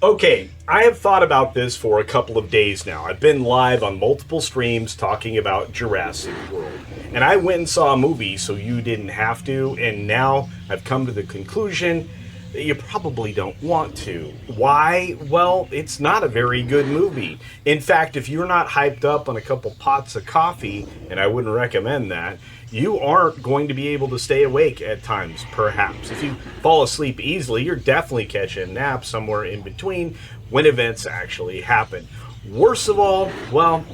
Okay, I have thought about this for a couple of days now. I've been live on multiple streams talking about Jurassic World. And I went and saw a movie so you didn't have to, and now I've come to the conclusion that you probably don't want to. Why? Well, it's not a very good movie. In fact, if you're not hyped up on a couple pots of coffee, and I wouldn't recommend that, you aren't going to be able to stay awake at times, perhaps. If you fall asleep easily, you're definitely catching a nap somewhere in between when events actually happen. Worst of all, well,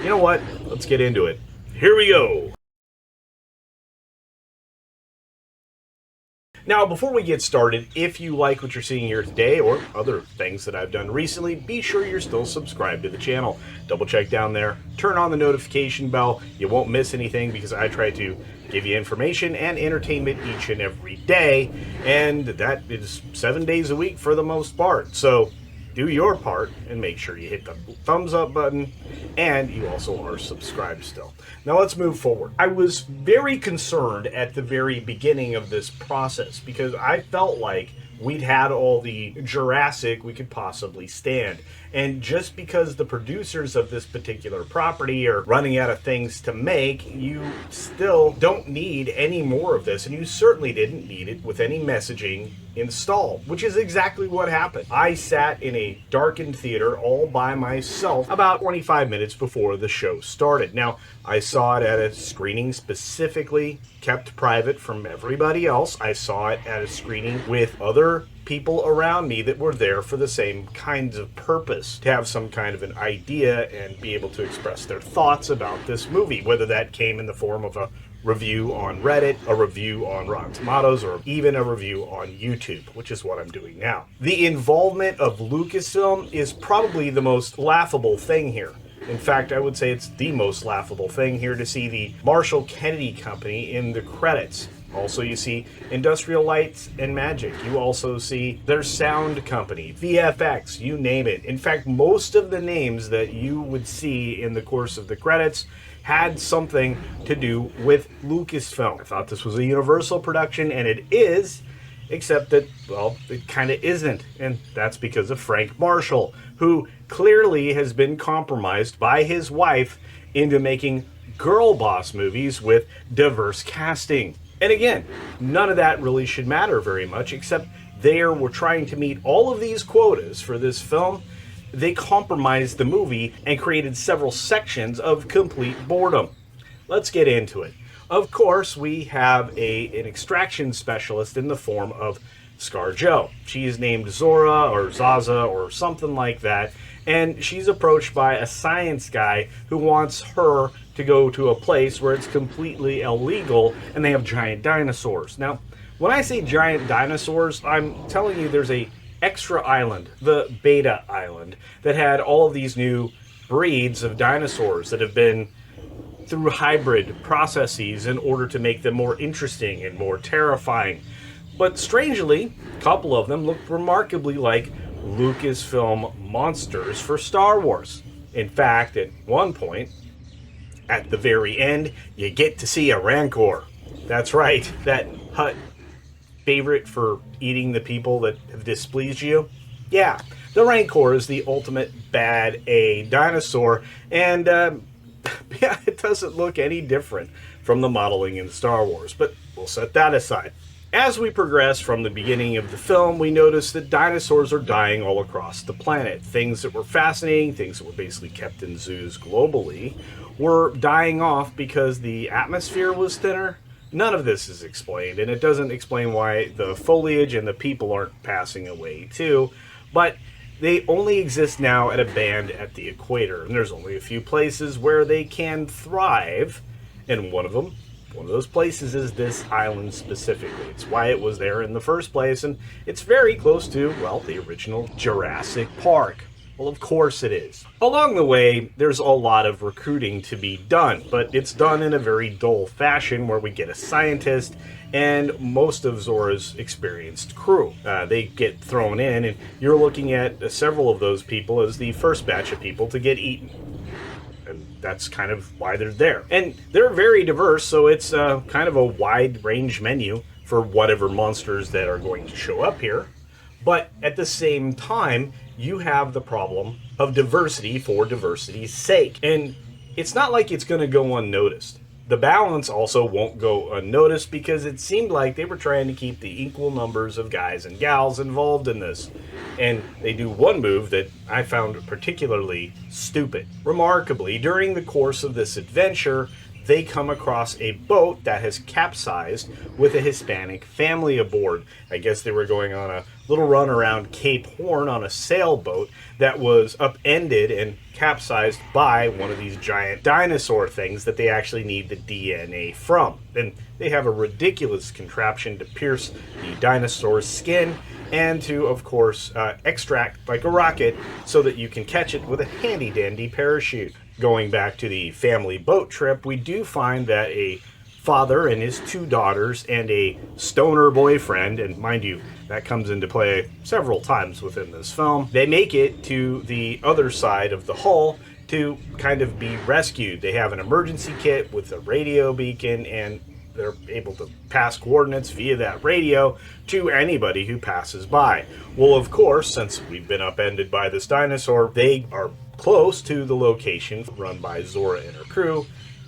you know what? Let's get into it. Here we go. Now, before we get started, if you like what you're seeing here today or other things that I've done recently, be sure you're still subscribed to the channel. Double check down there, turn on the notification bell. You won't miss anything because I try to give you information and entertainment each and every day, and that is 7 days a week for the most part. So do your part and make sure you hit the thumbs up button, and you also are subscribed still. Now let's move forward. I was very concerned at the very beginning of this process because I felt like we'd had all the Jurassic we could possibly stand. And just because the producers of this particular property are running out of things to make, you still don't need any more of this. And you certainly didn't need it with any messaging installed, which is exactly what happened. I sat in a darkened theater all by myself about 25 minutes before the show started. Now, I saw it at a screening specifically kept private from everybody else. I saw it at a screening with other people around me that were there for the same kinds of purpose, to have some kind of an idea and be able to express their thoughts about this movie, whether that came in the form of a review on Reddit, a review on Rotten Tomatoes, or even a review on YouTube, which is what I'm doing now. The involvement of Lucasfilm is probably the most laughable thing here. In fact, I would say it's the most laughable thing here to see the Marshall Kennedy Company in the credits. Also, you see Industrial Lights and Magic. You also see their sound company, VFX, you name it. In fact, most of the names that you would see in the course of the credits had something to do with Lucasfilm. I thought this was a Universal production, and it is, except that, well, it kind of isn't. And that's because of Frank Marshall, who clearly has been compromised by his wife into making girl boss movies with diverse casting. And again, none of that really should matter very much, except they were trying to meet all of these quotas for this film. They compromised the movie and created several sections of complete boredom. Let's get into it. Of course, we have an extraction specialist in the form of ScarJo. She is named Zora or Zaza or something like that, and she's approached by a science guy who wants her to go to a place where it's completely illegal and they have giant dinosaurs. Now, when I say giant dinosaurs, I'm telling you there's a extra island, the Beta Island, that had all of these new breeds of dinosaurs that have been through hybrid processes in order to make them more interesting and more terrifying. But strangely, a couple of them looked remarkably like Lucasfilm monsters for Star Wars. In fact, at one point, at the very end, you get to see a Rancor. That's right, that Hut favorite for eating the people that have displeased you. Yeah, the Rancor is the ultimate bad A dinosaur, and yeah, it doesn't look any different from the modeling in Star Wars, but we'll set that aside. As we progress from the beginning of the film, we notice that dinosaurs are dying all across the planet. Things that were fascinating, things that were basically kept in zoos globally, were dying off because the atmosphere was thinner. None of this is explained, and it doesn't explain why the foliage and the people aren't passing away too, but they only exist now at a band at the equator, and there's only a few places where they can thrive, and one of those places is this island specifically. It's why it was there in the first place, and it's very close to, well, the original Jurassic Park. Well, of course it is. Along the way, there's a lot of recruiting to be done, but it's done in a very dull fashion where we get a scientist and most of Zora's experienced crew. They get thrown in, and you're looking at several of those people as the first batch of people to get eaten. And that's kind of why they're there. And they're very diverse, so it's kind of a wide range menu for whatever monsters that are going to show up here. But at the same time, you have the problem of diversity for diversity's sake. And it's not like it's going to go unnoticed. The balance also won't go unnoticed because it seemed like they were trying to keep the equal numbers of guys and gals involved in this. And they do one move that I found particularly stupid. Remarkably, during the course of this adventure, they come across a boat that has capsized with a Hispanic family aboard. I guess they were going on a little run around Cape Horn on a sailboat that was upended and capsized by one of these giant dinosaur things that they actually need the DNA from. And they have a ridiculous contraption to pierce the dinosaur's skin and to, of course, extract like a rocket so that you can catch it with a handy-dandy parachute. Going back to the family boat trip, we do find that a father and his two daughters and a stoner boyfriend, and mind you, that comes into play several times within this film, they make it to the other side of the hull to kind of be rescued. They have an emergency kit with a radio beacon, and they're able to pass coordinates via that radio to anybody who passes by. Well, of course, since we've been upended by this dinosaur, they are close to the location run by Zora and her crew,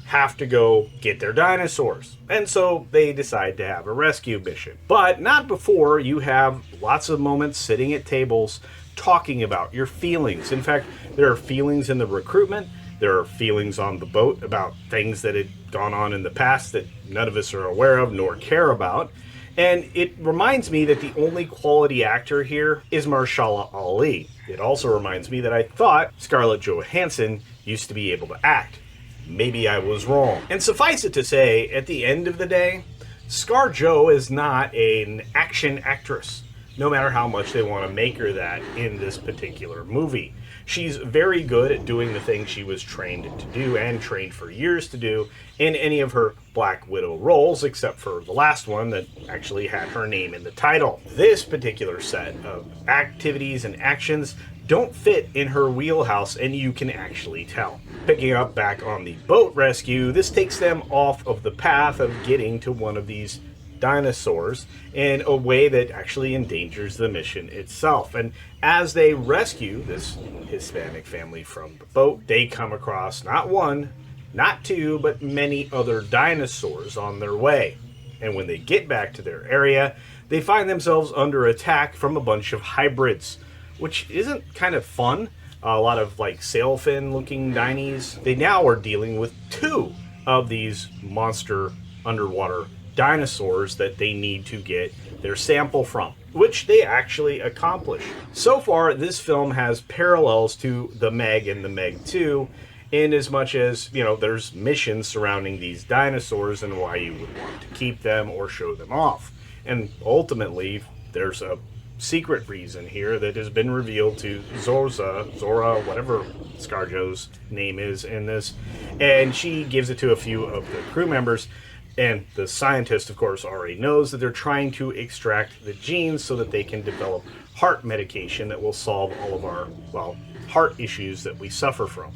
have to go get their dinosaurs. And so they decide to have a rescue mission. But not before you have lots of moments sitting at tables talking about your feelings. In fact, there are feelings in the recruitment. There are feelings on the boat about things that had gone on in the past that none of us are aware of nor care about. And it reminds me that the only quality actor here is Mahershala Ali. It also reminds me that I thought Scarlett Johansson used to be able to act. Maybe I was wrong. And suffice it to say, at the end of the day, ScarJo is not an action actress, no matter how much they want to make her that in this particular movie. She's very good at doing the things she was trained to do and trained for years to do in any of her Black Widow roles, except for the last one that actually had her name in the title. This particular set of activities and actions don't fit in her wheelhouse, and you can actually tell. Picking up back on the boat rescue, this takes them off of the path of getting to one of these dinosaurs in a way that actually endangers the mission itself. And as they rescue this Hispanic family from the boat, they come across not one, not two, but many other dinosaurs on their way. And when they get back to their area, they find themselves under attack from a bunch of hybrids, which isn't kind of fun. A lot of like sailfin looking dinies. They now are dealing with two of these monster underwater dinosaurs that they need to get their sample from, which they actually accomplish. So far, this film has parallels to The Meg and The Meg 2, in as much as, you know, there's missions surrounding these dinosaurs and why you would want to keep them or show them off. And ultimately, there's a secret reason here that has been revealed to Zora, whatever ScarJo's name is in this, and she gives it to a few of the crew members. And the scientist, of course, already knows that they're trying to extract the genes so that they can develop heart medication that will solve all of our, well, heart issues that we suffer from.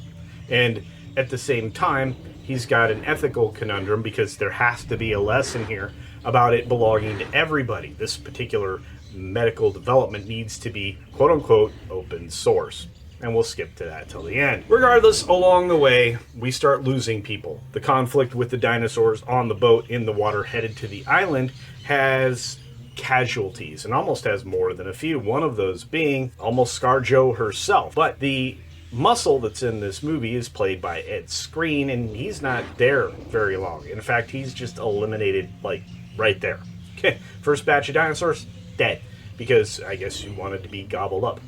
And at the same time, he's got an ethical conundrum because there has to be a lesson here about it belonging to everybody. This particular medical development needs to be, quote-unquote, open source. And we'll skip to that till the end. Regardless, along the way, we start losing people. The conflict with the dinosaurs on the boat in the water headed to the island has casualties, and almost has more than a few. One of those being almost ScarJo herself. But the muscle that's in this movie is played by Ed Skrein, and he's not there very long. In fact, he's just eliminated, like, right there. Okay, first batch of dinosaurs, dead. Because I guess you wanted to be gobbled up.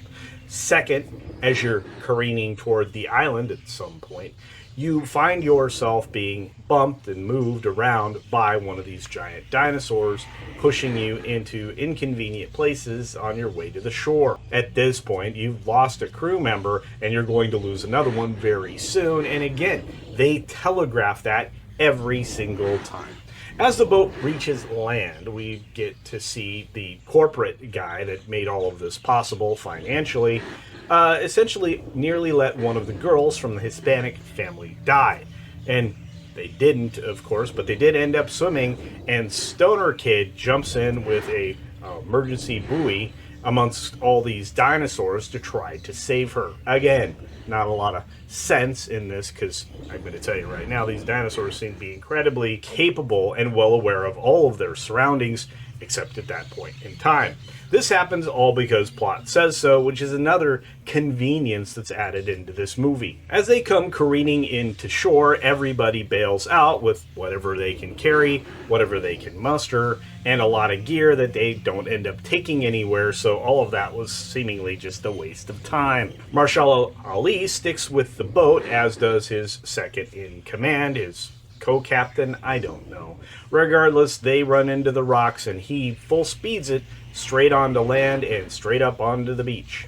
Second, as you're careening toward the island at some point, you find yourself being bumped and moved around by one of these giant dinosaurs, pushing you into inconvenient places on your way to the shore. At this point, you've lost a crew member, and you're going to lose another one very soon. And again, they telegraph that every single time. As the boat reaches land, we get to see the corporate guy that made all of this possible financially, essentially nearly let one of the girls from the Hispanic family die. And they didn't, of course, but they did end up swimming, and Stoner Kid jumps in with a emergency buoy amongst all these dinosaurs to try to save her. Again, not a lot of sense in this, because I'm going to tell you right now, these dinosaurs seem to be incredibly capable and well aware of all of their surroundings, except at that point in time. This happens all because plot says so, which is another convenience that's added into this movie. As they come careening into shore, everybody bails out with whatever they can carry, whatever they can muster, and a lot of gear that they don't end up taking anywhere, so all of that was seemingly just a waste of time. Mahershala Ali sticks with the boat, as does his second in command, his co-captain, I don't know. Regardless, they run into the rocks and he full speeds it straight onto land and straight up onto the beach.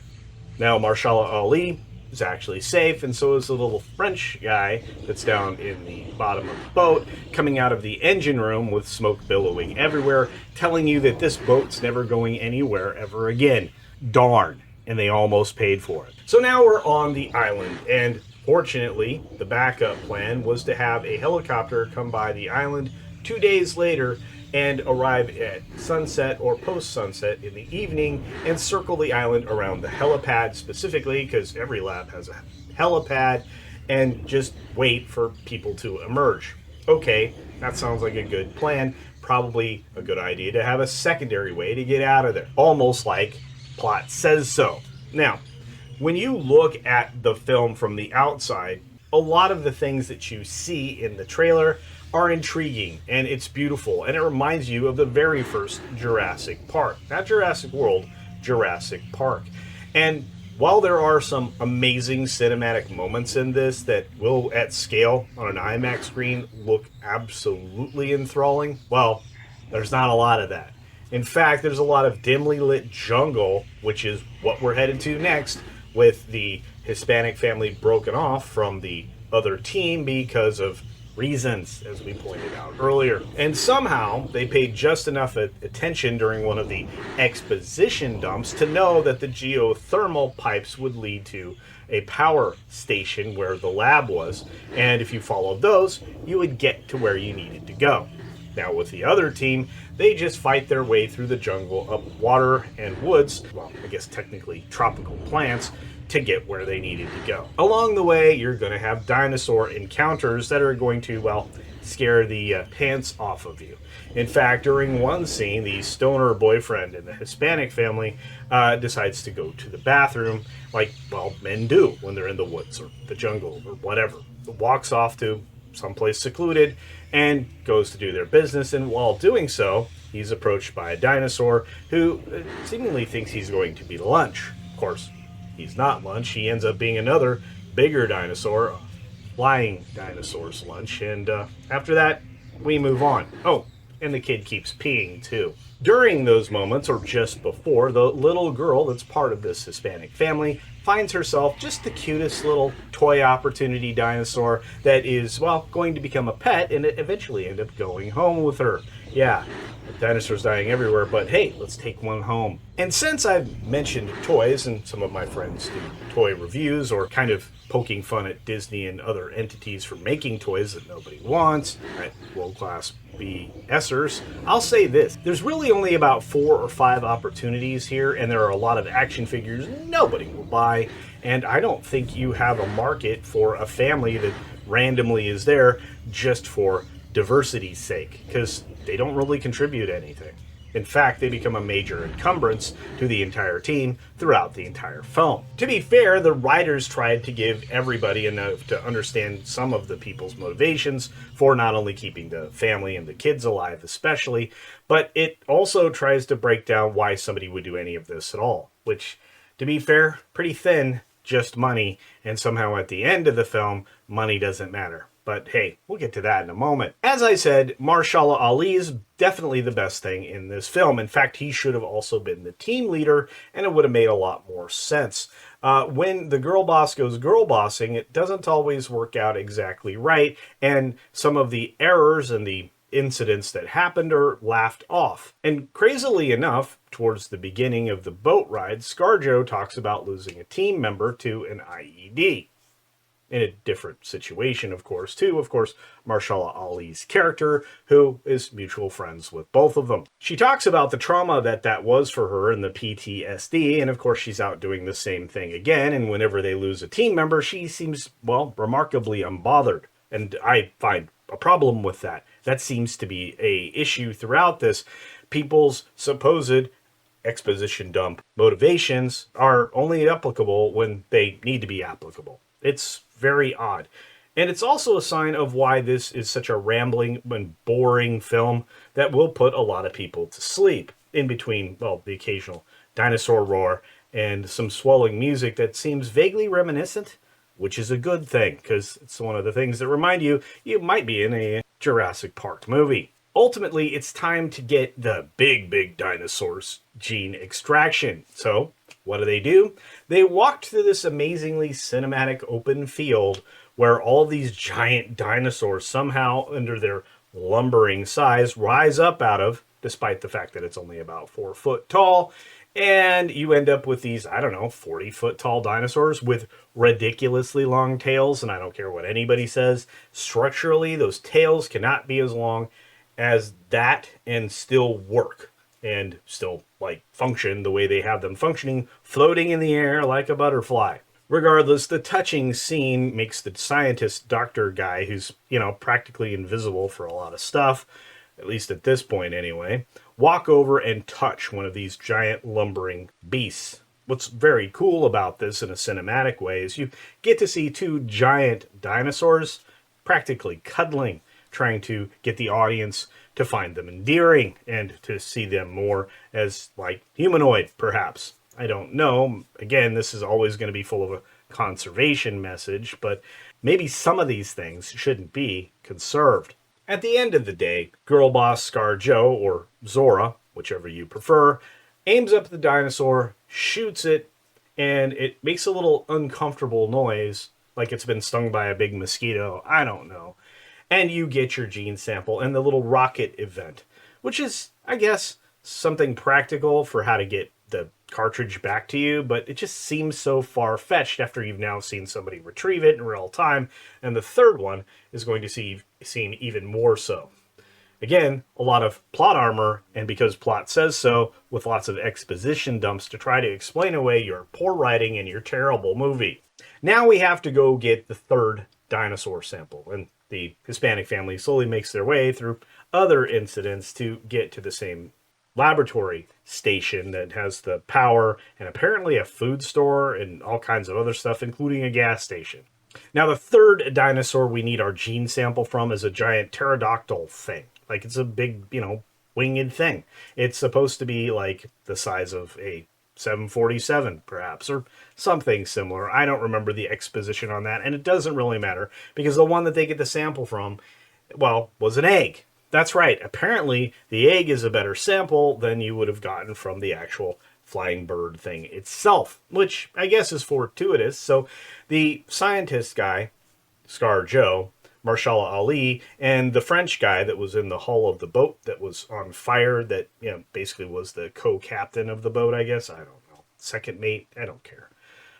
Now, Mahershala Ali is actually safe, and so is the little French guy that's down in the bottom of the boat, coming out of the engine room with smoke billowing everywhere, telling you that this boat's never going anywhere ever again. Darn. And they almost paid for it. So now we're on the island, and fortunately, the backup plan was to have a helicopter come by the island 2 days later and arrive at sunset or post-sunset in the evening and circle the island around the helipad specifically, because every lab has a helipad, and just wait for people to emerge. Okay, that sounds like a good plan. Probably a good idea to have a secondary way to get out of there. Almost like plot says so. Now, when you look at the film from the outside, a lot of the things that you see in the trailer are intriguing, and it's beautiful, and it reminds you of the very first Jurassic Park. Not Jurassic World, Jurassic Park. And while there are some amazing cinematic moments in this that will, at scale, on an IMAX screen, look absolutely enthralling, well, there's not a lot of that. In fact, there's a lot of dimly lit jungle, which is what we're headed to next, with the Hispanic family broken off from the other team because of reasons, as we pointed out earlier. And somehow they paid just enough attention during one of the exposition dumps to know that the geothermal pipes would lead to a power station where the lab was, and if you followed those, you would get to where you needed to go. Now with the other team, they just fight their way through the jungle, up water and woods, well, I guess technically tropical plants, to get where they needed to go. Along the way, you're going to have dinosaur encounters that are going to, well, scare the pants off of you. In fact, during one scene, the stoner boyfriend in the Hispanic family decides to go to the bathroom, like, well, men do when they're in the woods or the jungle or whatever. Walks off to someplace secluded and goes to do their business, and while doing so, he's approached by a dinosaur who seemingly thinks he's going to be lunch. Of course, he's not lunch. He ends up being another bigger dinosaur, flying dinosaur's lunch, and after that, we move on. Oh, and the kid keeps peeing too. During those moments, or just before, the little girl that's part of this Hispanic family finds herself just the cutest little toy opportunity dinosaur that is, well, going to become a pet and eventually end up going home with her. Yeah, dinosaurs dying everywhere, but hey, let's take one home. And since I've mentioned toys, and some of my friends do toy reviews or kind of poking fun at Disney and other entities for making toys that nobody wants, right, world-class BSers, I'll say this. There's really only about 4 or 5 opportunities here, and there are a lot of action figures nobody will buy, and I don't think you have a market for a family that randomly is there just for diversity's sake, because they don't really contribute anything. In fact, they become a major encumbrance to the entire team throughout the entire film. To be fair, the writers tried to give everybody enough to understand some of the people's motivations for not only keeping the family and the kids alive especially, but it also tries to break down why somebody would do any of this at all, which, to be fair, pretty thin, just money, and somehow at the end of the film, money doesn't matter. But hey, we'll get to that in a moment. As I said, Mahershala Ali is definitely the best thing in this film. In fact, he should have also been the team leader, and it would have made a lot more sense. When the girl boss goes girl bossing, it doesn't always work out exactly right, and some of the errors and the incidents that happened are laughed off. And crazily enough, towards the beginning of the boat ride, ScarJo talks about losing a team member to an IED. in a different situation, of course, too. Of course, Mahershala Ali's character, who is mutual friends with both of them. She talks about the trauma that was for her and the PTSD, and of course, she's out doing the same thing again. And whenever they lose a team member, she seems, well, remarkably unbothered. And I find a problem with that. That seems to be a issue throughout this. People's supposed exposition dump motivations are only applicable when they need to be applicable. It's very odd. And it's also a sign of why this is such a rambling and boring film that will put a lot of people to sleep in between, well, the occasional dinosaur roar and some swelling music that seems vaguely reminiscent, which is a good thing, because it's one of the things that remind you might be in a Jurassic Park movie. Ultimately, it's time to get the big dinosaurs gene extraction. So, what do? They walked through this amazingly cinematic open field where all these giant dinosaurs somehow, under their lumbering size, rise up out of, despite the fact that it's only about 4 foot tall. And you end up with these, 40-foot tall dinosaurs with ridiculously long tails. And I don't care what anybody says. Structurally, those tails cannot be as long as that and still work and still function the way they have them functioning, floating in the air like a butterfly. Regardless, the touching scene makes the scientist doctor guy, who's, practically invisible for a lot of stuff, at least at this point anyway, walk over and touch one of these giant lumbering beasts. What's very cool about this in a cinematic way is you get to see 2 giant dinosaurs practically cuddling, trying to get the audience to find them endearing and to see them more as humanoid, perhaps. I don't know. Again, this is always going to be full of a conservation message, but maybe some of these things shouldn't be conserved. At the end of the day, girl boss ScarJo, or Zora, whichever you prefer, aims up the dinosaur, shoots it, and it makes a little uncomfortable noise, like it's been stung by a big mosquito. I don't know. And you get your gene sample and the little rocket event, which is, I guess, something practical for how to get the cartridge back to you, but it just seems so far-fetched after you've now seen somebody retrieve it in real time, and the third one is going to seem even more so. Again, a lot of plot armor, and because plot says so, with lots of exposition dumps to try to explain away your poor writing and your terrible movie. Now we have to go get the third dinosaur sample, and the Hispanic family slowly makes their way through other incidents to get to the same laboratory station that has the power and apparently a food store and all kinds of other stuff, including a gas station. Now, the third dinosaur we need our gene sample from is a giant pterodactyl thing. It's a big, winged thing. It's supposed to be the size of a 747, perhaps, or something similar. I don't remember the exposition on that, and it doesn't really matter, because the one that they get the sample from, well, was an egg. That's right. Apparently, the egg is a better sample than you would have gotten from the actual flying bird thing itself, which I guess is fortuitous. So the scientist guy, ScarJo, Mahershala Ali, and the French guy that was in the hull of the boat that was on fire, that basically was the co-captain of the boat, I guess. I don't know. Second mate? I don't care.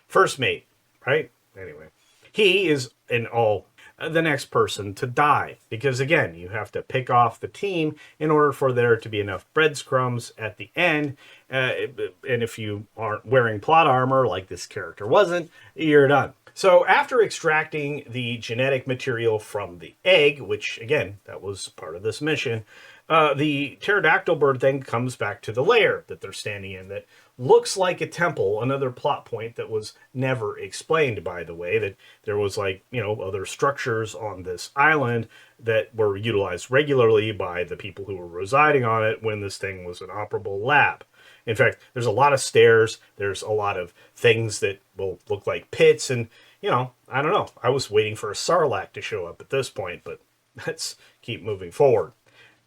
First mate, right? Anyway. He is the next person to die, because again, you have to pick off the team in order for there to be enough breadcrumbs at the end, and if you aren't wearing plot armor like this character wasn't, you're done. So after extracting the genetic material from the egg, which again, that was part of this mission, the pterodactyl bird then comes back to the lair that they're standing in that looks like a temple, another plot point that was never explained, by the way, that there was other structures on this island that were utilized regularly by the people who were residing on it when this thing was an operable lab. In fact, there's a lot of stairs, there's a lot of things that will look like pits, and, I don't know. I was waiting for a sarlacc to show up at this point, but let's keep moving forward.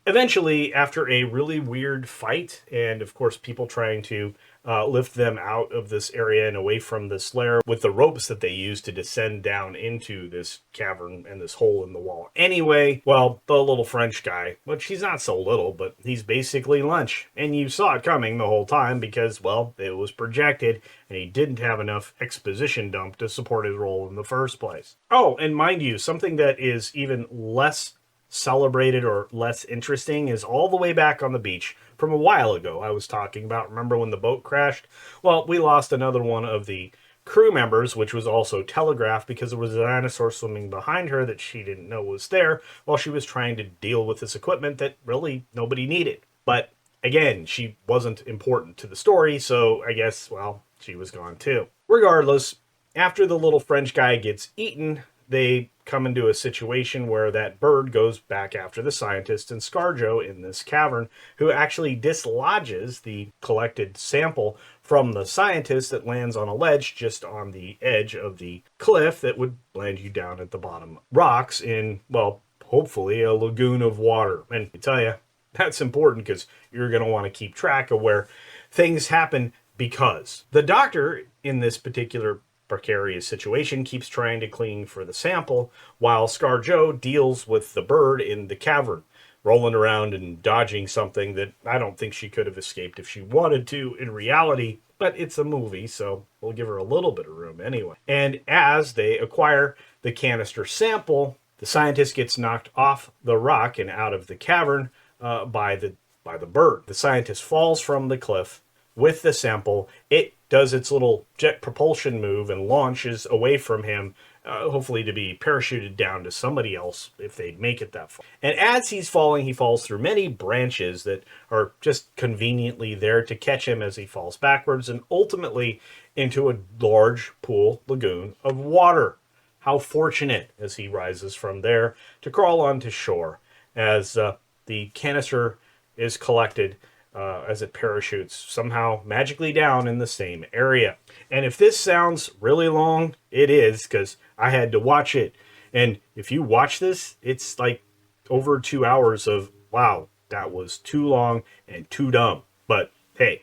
Eventually, after a really weird fight, and of course people trying to lift them out of this area and away from this lair with the ropes that they use to descend down into this cavern and this hole in the wall. Anyway, well, the little French guy, which he's not so little, but he's basically lunch. And you saw it coming the whole time because, well, it was projected and he didn't have enough exposition dump to support his role in the first place. Oh, and mind you, something that is even less celebrated or less interesting is all the way back on the beach from a while ago I was talking about. Remember when the boat crashed? Well, we lost another one of the crew members, which was also telegraphed because there was a dinosaur swimming behind her that she didn't know was there while she was trying to deal with this equipment that really nobody needed. But again, she wasn't important to the story, so I guess, well, she was gone too. Regardless, after the little French guy gets eaten, they come into a situation where that bird goes back after the scientist and ScarJo in this cavern, who actually dislodges the collected sample from the scientist that lands on a ledge just on the edge of the cliff that would land you down at the bottom rocks in, well, hopefully a lagoon of water. And I tell you, that's important because you're going to want to keep track of where things happen, because the doctor in this particular precarious situation keeps trying to cling for the sample while ScarJo deals with the bird in the cavern, rolling around and dodging something that I don't think she could have escaped if she wanted to in reality, but it's a movie, so we'll give her a little bit of room anyway. And as they acquire the canister sample, the scientist gets knocked off the rock and out of the cavern by the bird. The scientist falls from the cliff with the sample. It does its little jet propulsion move and launches away from him, hopefully to be parachuted down to somebody else if they make it that far. And as he's falling, he falls through many branches that are just conveniently there to catch him as he falls backwards and ultimately into a large pool lagoon of water. How fortunate as he rises from there to crawl onto shore as the canister is collected as it parachutes somehow magically down in the same area. And if this sounds really long, it is, because I had to watch it. And if you watch this, it's like over 2 hours of, wow, that was too long and too dumb. But hey,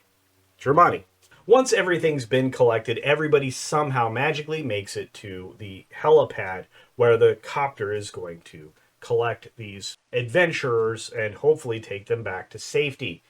it's your money. Once everything's been collected, everybody somehow magically makes it to the helipad where the copter is going to collect these adventurers and hopefully take them back to safety.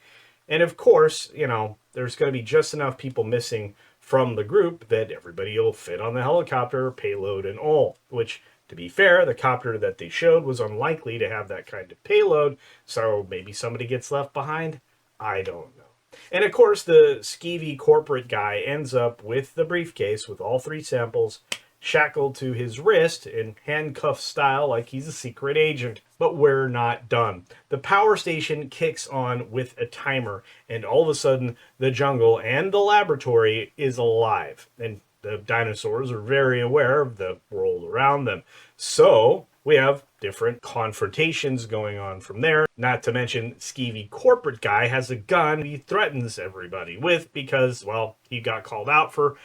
And of course, you know, there's going to be just enough people missing from the group that everybody will fit on the helicopter, payload and all. Which, to be fair, the copter that they showed was unlikely to have that kind of payload, so maybe somebody gets left behind? I don't know. And of course, the skeevy corporate guy ends up with the briefcase with all 3 samples, shackled to his wrist in handcuff style like he's a secret agent. But we're not done. The power station kicks on with a timer, and all of a sudden the jungle and the laboratory is alive. And the dinosaurs are very aware of the world around them. So we have different confrontations going on from there. Not to mention, skeevy corporate guy has a gun he threatens everybody with because, well, he got called out for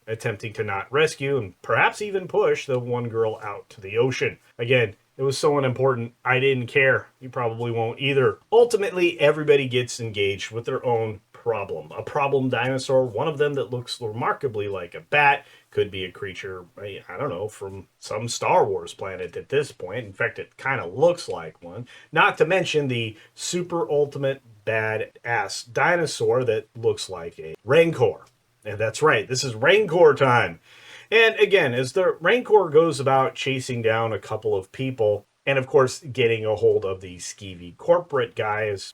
attempting to not rescue and perhaps even push the one girl out to the ocean. Again, it was so unimportant, I didn't care. You probably won't either. Ultimately, everybody gets engaged with their own problem. A problem dinosaur, one of them that looks remarkably like a bat, could be a creature, I don't know, from some Star Wars planet at this point. In fact, it kind of looks like one. Not to mention the super ultimate badass dinosaur that looks like a Rancor. And that's right, this is Rancor time. And again, as the Rancor goes about chasing down a couple of people, and of course getting a hold of the skeevy corporate guy as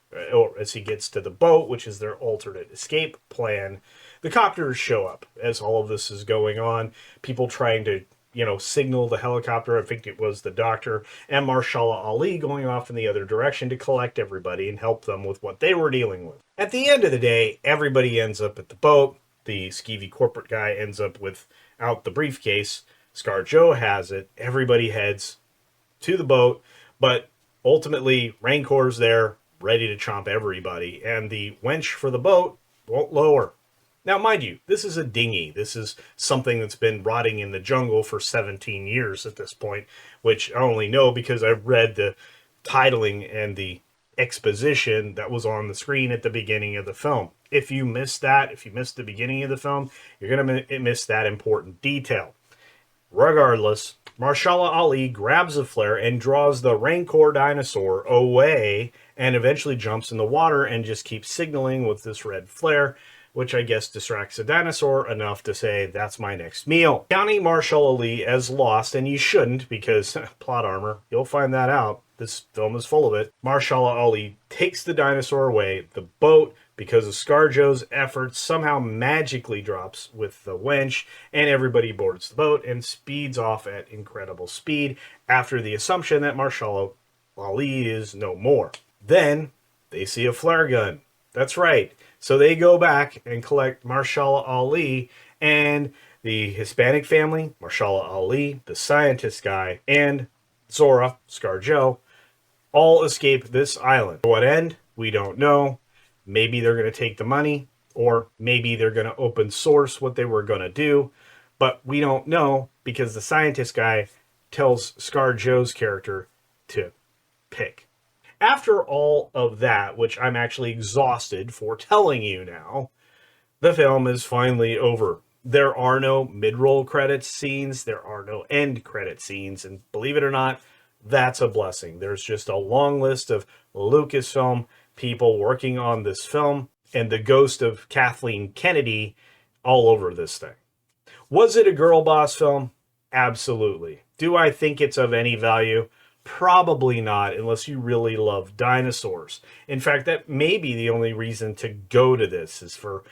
he gets to the boat, which is their alternate escape plan, the copters show up as all of this is going on. People trying to, signal the helicopter. I think it was the doctor and Marshala Ali going off in the other direction to collect everybody and help them with what they were dealing with. At the end of the day, everybody ends up at the boat. The skeevy corporate guy ends up without the briefcase. ScarJo has it. Everybody heads to the boat, but ultimately Rancor's there, ready to chomp everybody, and the winch for the boat won't lower. Now, mind you, this is a dinghy. This is something that's been rotting in the jungle for 17 years at this point, which I only know because I read the titling and the exposition that was on the screen at the beginning of the film. If you miss that, if you missed the beginning of the film, you're going to miss that important detail. Regardless, Mahershala Ali grabs a flare and draws the Rancor dinosaur away and eventually jumps in the water and just keeps signaling with this red flare, which I guess distracts the dinosaur enough to say, that's my next meal. Counting Mahershala Ali as lost, and you shouldn't, because plot armor, you'll find that out. This film is full of it. Mahershala Ali takes the dinosaur away. The boat, because of ScarJo's efforts, somehow magically drops with the winch, and everybody boards the boat and speeds off at incredible speed after the assumption that Mahershala Ali is no more. Then they see a flare gun. That's right. So they go back and collect Mahershala Ali and the Hispanic family, Mahershala Ali, the scientist guy, and Zora, ScarJo, all escape this island. To what end? We don't know. Maybe they're going to take the money, or maybe they're going to open source what they were going to do, but we don't know because the scientist guy tells ScarJo's character to pick. After all of that, which I'm actually exhausted for telling you now, the film is finally over. There are no mid-roll credits scenes, there are no end credit scenes, and believe it or not, that's a blessing. There's just a long list of Lucasfilm people working on this film, and the ghost of Kathleen Kennedy all over this thing. Was it a girl boss film? Absolutely. Do I think it's of any value? Probably not, unless you really love dinosaurs. In fact, that may be the only reason to go to this, is for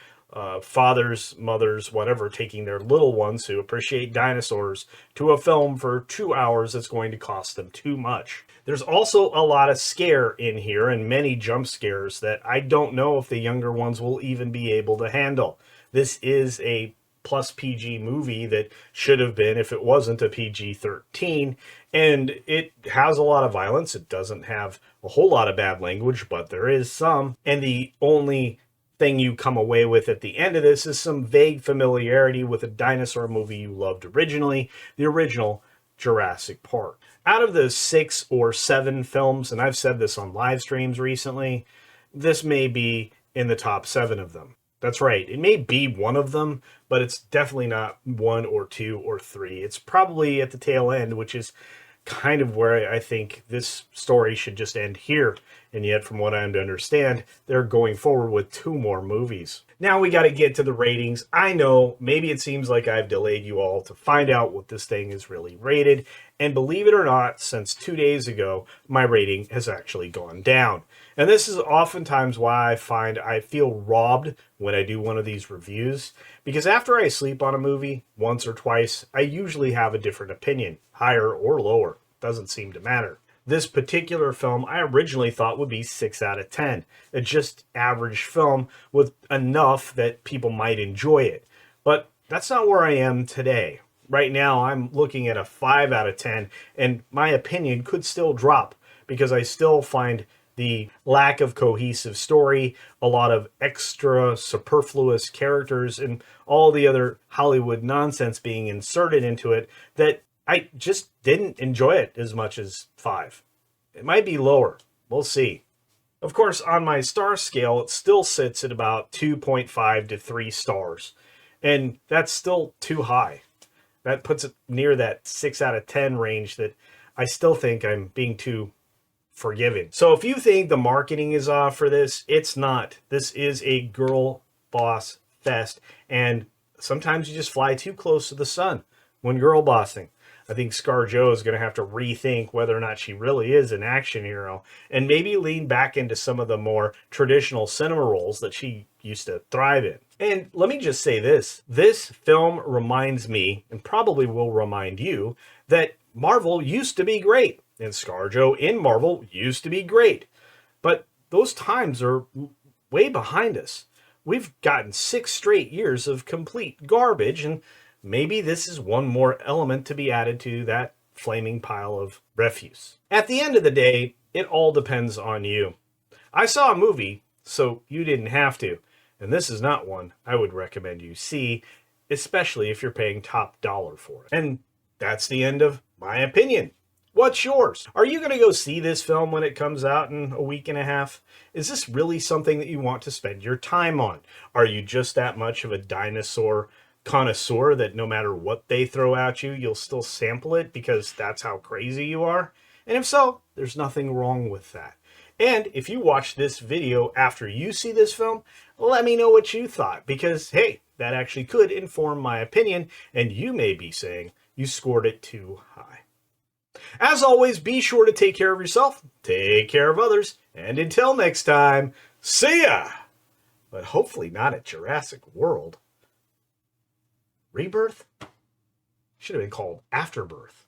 fathers, mothers, whatever, taking their little ones who appreciate dinosaurs to a film for 2 hours that's going to cost them too much. There's also a lot of scare in here, and many jump scares that I don't know if the younger ones will even be able to handle. This is a plus PG movie that should have been if it wasn't a PG-13, and it has a lot of violence. It doesn't have a whole lot of bad language, but there is some, and the only thing you come away with at the end of this is some vague familiarity with a dinosaur movie you loved originally, the original Jurassic Park. Out of the 6 or 7 films, and I've said this on live streams recently, this may be in the top 7 of them. That's right, it may be one of them, but it's definitely not 1 or 2 or 3. It's probably at the tail end, which is kind of where I think this story should just end here. And yet, from what I understand, they're going forward with 2 more movies. Now we got to get to the ratings. I know, maybe it seems like I've delayed you all to find out what this thing is really rated. And believe it or not, since 2 days ago, my rating has actually gone down. And this is oftentimes why I find I feel robbed when I do one of these reviews. Because after I sleep on a movie once or twice, I usually have a different opinion, higher or lower. Doesn't seem to matter. This particular film I originally thought would be 6 out of 10. A just average film with enough that people might enjoy it. But that's not where I am today. Right now I'm looking at a 5 out of 10, and my opinion could still drop because I still find the lack of cohesive story, a lot of extra superfluous characters, and all the other Hollywood nonsense being inserted into it that I just didn't enjoy it as much as 5. It might be lower. We'll see. Of course, on my star scale, it still sits at about 2.5 to 3 stars. And that's still too high. That puts it near that 6 out of 10 range that I still think I'm being too forgiving. So if you think the marketing is off for this, it's not. This is a girl boss fest. And sometimes you just fly too close to the sun when girl bossing. I think ScarJo is going to have to rethink whether or not she really is an action hero and maybe lean back into some of the more traditional cinema roles that she used to thrive in. And let me just say this. This film reminds me, and probably will remind you, that Marvel used to be great. And ScarJo in Marvel used to be great. But those times are way behind us. We've gotten 6 straight years of complete garbage, and maybe this is one more element to be added to that flaming pile of refuse. At the end of the day, it all depends on you. I saw a movie, so you didn't have to. And this is not one I would recommend you see, especially if you're paying top dollar for it. And that's the end of my opinion. What's yours? Are you going to go see this film when it comes out in a week and a half? Is this really something that you want to spend your time on? Are you just that much of a dinosaur connoisseur that no matter what they throw at you, you'll still sample it because that's how crazy you are? And if so, there's nothing wrong with that. And if you watch this video after you see this film, let me know what you thought, because hey, that actually could inform my opinion, and you may be saying you scored it too high. As always, be sure to take care of yourself, take care of others, and until next time, see ya! But hopefully not at Jurassic World Rebirth. Should have been called Afterbirth.